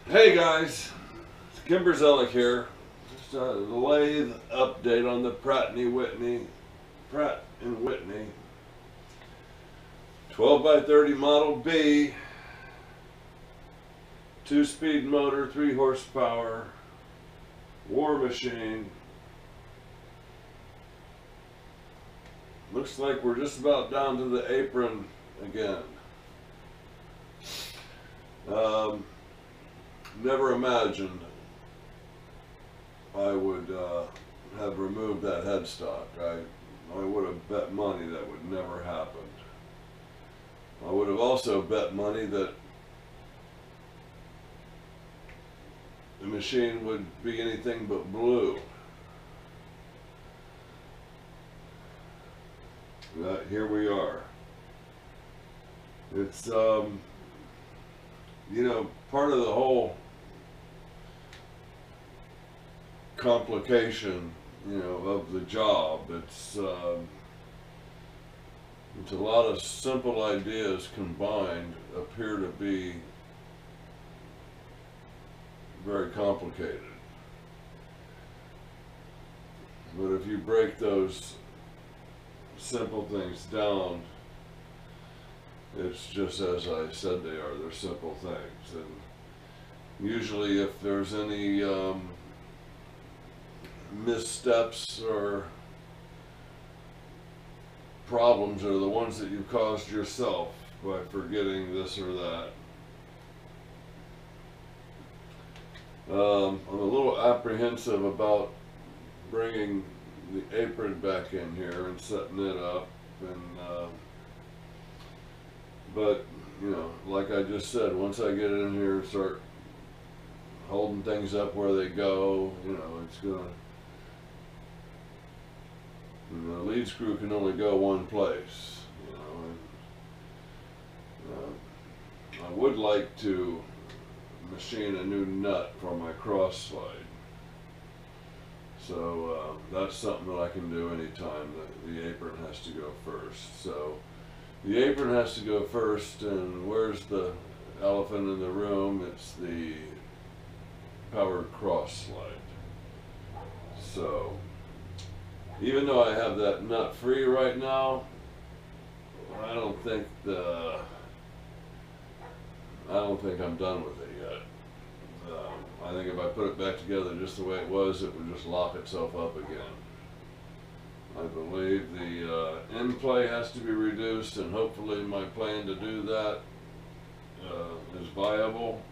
Hey guys, it's Kimber Zelik here. Just a lathe update on the Pratt and Whitney 12 by 30 Model B, 2-speed motor, 3 horsepower, war machine. Looks like we're just about down to the apron again. Never imagined I would have removed that headstock. I would have bet money that would never happen. I would have also bet money that the machine would be anything but blue. But here we are. It's you know, part of the whole complication, you know, of the job. It's a lot of simple ideas combined appear to be very complicated. But if you break those simple things down, it's just as I said they are. They're simple things. And usually if there's any missteps or problems, are the ones that you've caused yourself by forgetting this or that. I'm a little apprehensive about bringing the apron back in here and setting it up, and but you know, like I just said, once I get in here and start holding things up where they go, you know, it's gonna, you know, the lead screw can only go one place, you know, and I would like to machine a new nut for my cross slide. So that's something that I can do anytime. The apron has to go first. So the apron has to go first, and where's the elephant in the room? It's the powered cross slide. So even though I have that nut free right now, I don't think I'm done with it yet. I think if I put it back together just the way it was, it would just lock itself up again. I believe the end play has to be reduced, and hopefully my plan to do that is viable.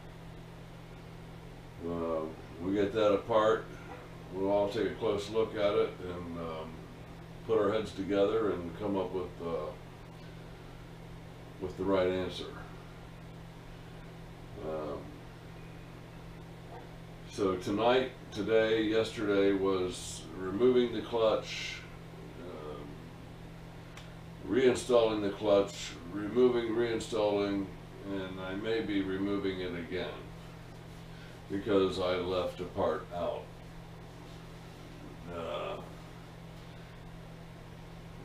We get that apart, we'll all take a close look at it and put our heads together and come up with the right answer. So tonight, today, yesterday was removing the clutch, reinstalling the clutch, reinstalling, and I may be removing it again because I left a part out.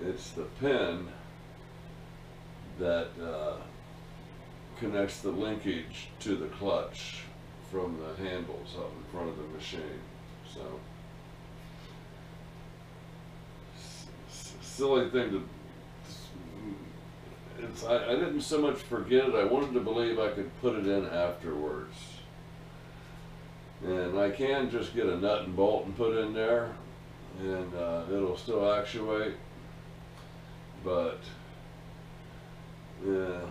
It's the pin that connects the linkage to the clutch from the handles up in front of the machine. So silly thing to, I didn't so much forget it, I wanted to believe I could put it in afterwards. And I can just get a nut and bolt and put in there, and it'll still actuate, but yeah,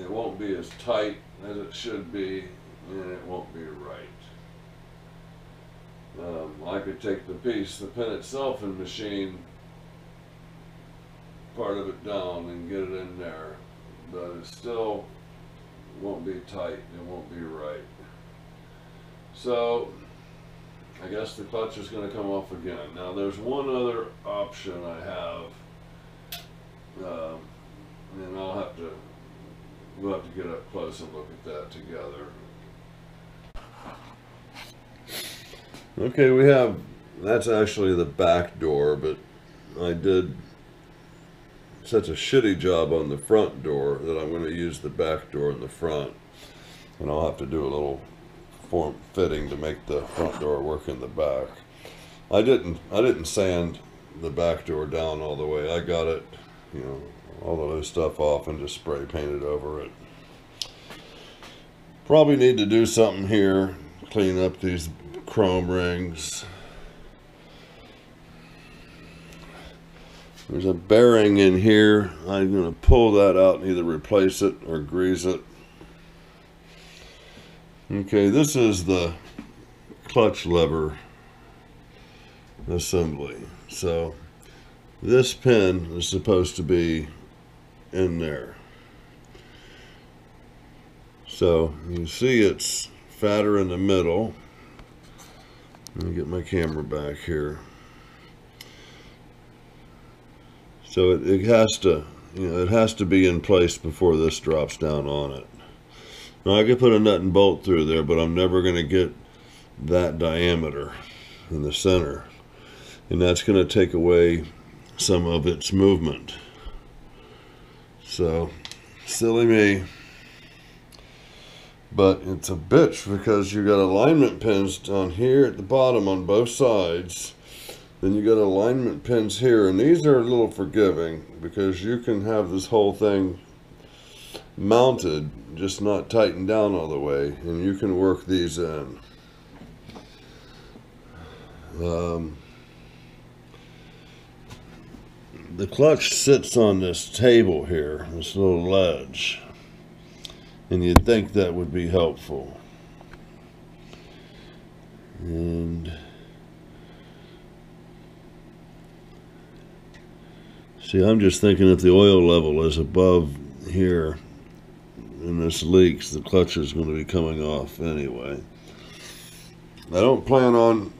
it won't be as tight as it should be, and it won't be right. I could take the piece, the pin itself, and machine part of it down and get it in there, but it still won't be tight, it won't be right. So I guess the clutch is going to come off again. Now there's one other option I have, and we'll have to get up close and look at that together. Okay, that's actually the back door, but I did such a shitty job on the front door that I'm going to use the back door in the front. and I'll have to do a little form fitting to make the front door work in the back. I didn't sand the back door down all the way. I got it, you know, all the loose stuff off and just spray painted over it. Probably need to do something here, clean up these chrome rings. There's a bearing in here. I'm going to pull that out and either replace it or grease it. Okay, this is the clutch lever assembly. So this pin is supposed to be in there. So you see it's fatter in the middle. Let me get my camera back here. So it has to, you know, it has to be in place before this drops down on it. Now I could put a nut and bolt through there, but I'm never going to get that diameter in the center. And that's going to take away some of its movement. So, silly me. But it's a bitch because you got alignment pins down here at the bottom on both sides. Then you got alignment pins here, and these are a little forgiving because you can have this whole thing mounted, just not tightened down all the way, and you can work these in. The clutch sits on this table here, this little ledge, and you'd think that would be helpful. And see, I'm just thinking if the oil level is above here and this leaks, the clutch is going to be coming off anyway. I don't plan on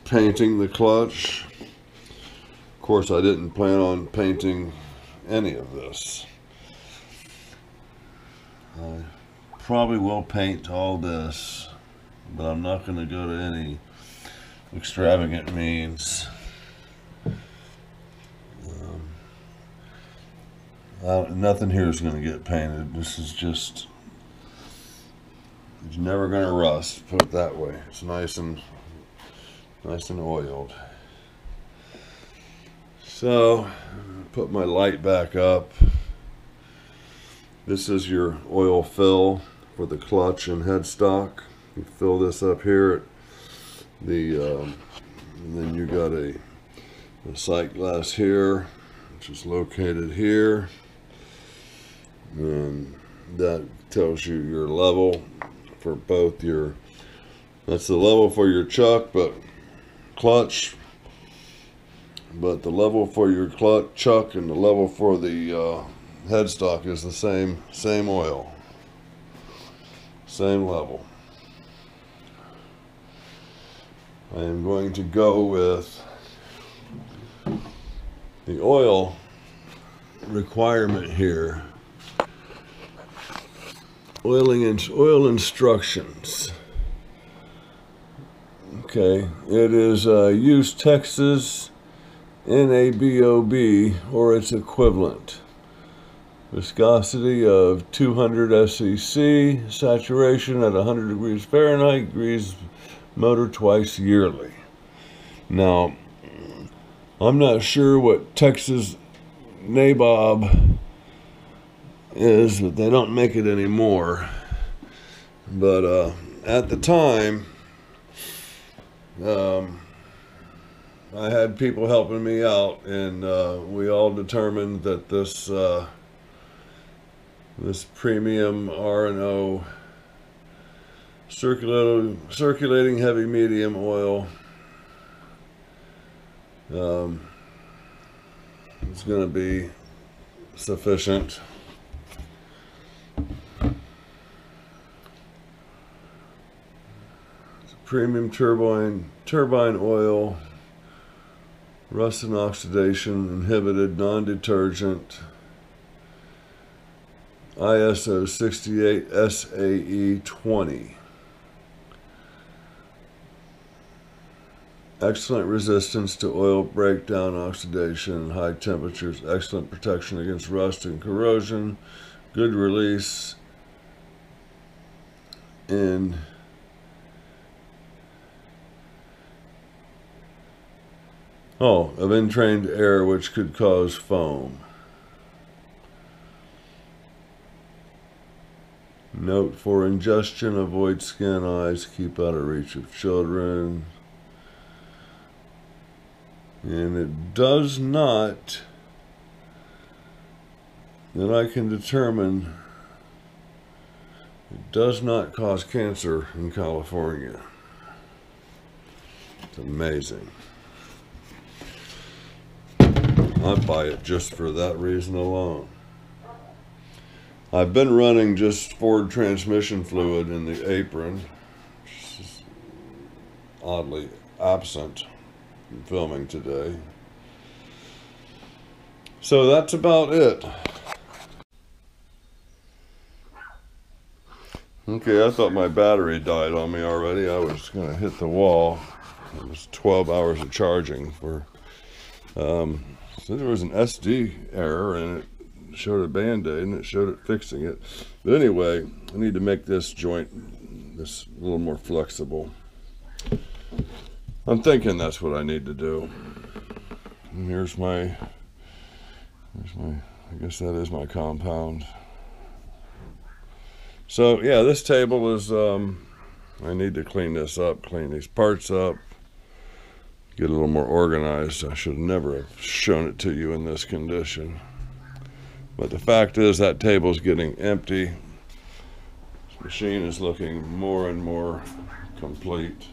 painting the clutch. Of course, I didn't plan on painting any of this. I probably will paint all this, but I'm not going to go to any extravagant means. Nothing here is going to get painted. This is just, it's never going to rust, put it that way. It's nice and oiled. So, put my light back up. This is your oil fill for the clutch and headstock. You fill this up here at the, and then you got a sight glass here, which is located here. And that tells you your level for both your, that's the level for your clutch, but the level for your chuck and the level for the headstock is the same oil, same level. I am going to go with the oil requirement here. Oil instructions. Okay, it is use Texas NABOB or its equivalent. Viscosity of 200 SEC, saturation at 100 degrees Fahrenheit, grease motor twice yearly. Now, I'm not sure what Texas NABOB is, but they don't make it anymore. But at the time, I had people helping me out, and we all determined that this this premium R&O circulating heavy medium oil is going to be sufficient. Premium turbine oil, rust and oxidation inhibited, non-detergent, ISO 68 SAE 20. Excellent resistance to oil breakdown, oxidation, and high temperatures. Excellent protection against rust and corrosion. Good release. of entrained air which could cause foam. Note: for ingestion, avoid skin, eyes, keep out of reach of children. And it does not, that I can determine, it does not cause cancer in California. It's amazing. I'd buy it just for that reason alone. I've been running just Ford transmission fluid in the Apron, which is oddly absent in filming today. So that's about it. Okay, I thought my battery died on me already. I was going to hit the wall. It was 12 hours of charging for... so there was an SD error and it showed a band-aid and it showed it fixing it. But anyway, I need to make this joint this a little more flexible. I'm thinking that's what I need to do. And here's my, I guess that is my compound. So yeah, this table is, I need to clean this up, clean these parts up, get a little more organized. I should never have shown it to you in this condition. But the fact is that table's getting empty. This machine is looking more and more complete.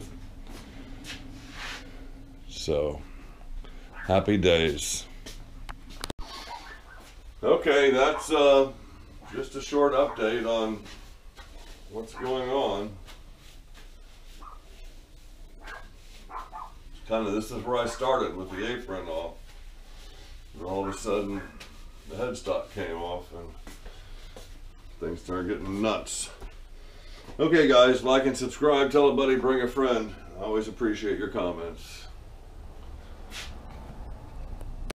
So, happy days. Okay, that's just a short update on what's going on. This is where I started with the apron off. And all of a sudden, the headstock came off and things started getting nuts. Okay guys, like and subscribe, tell a buddy, bring a friend. I always appreciate your comments.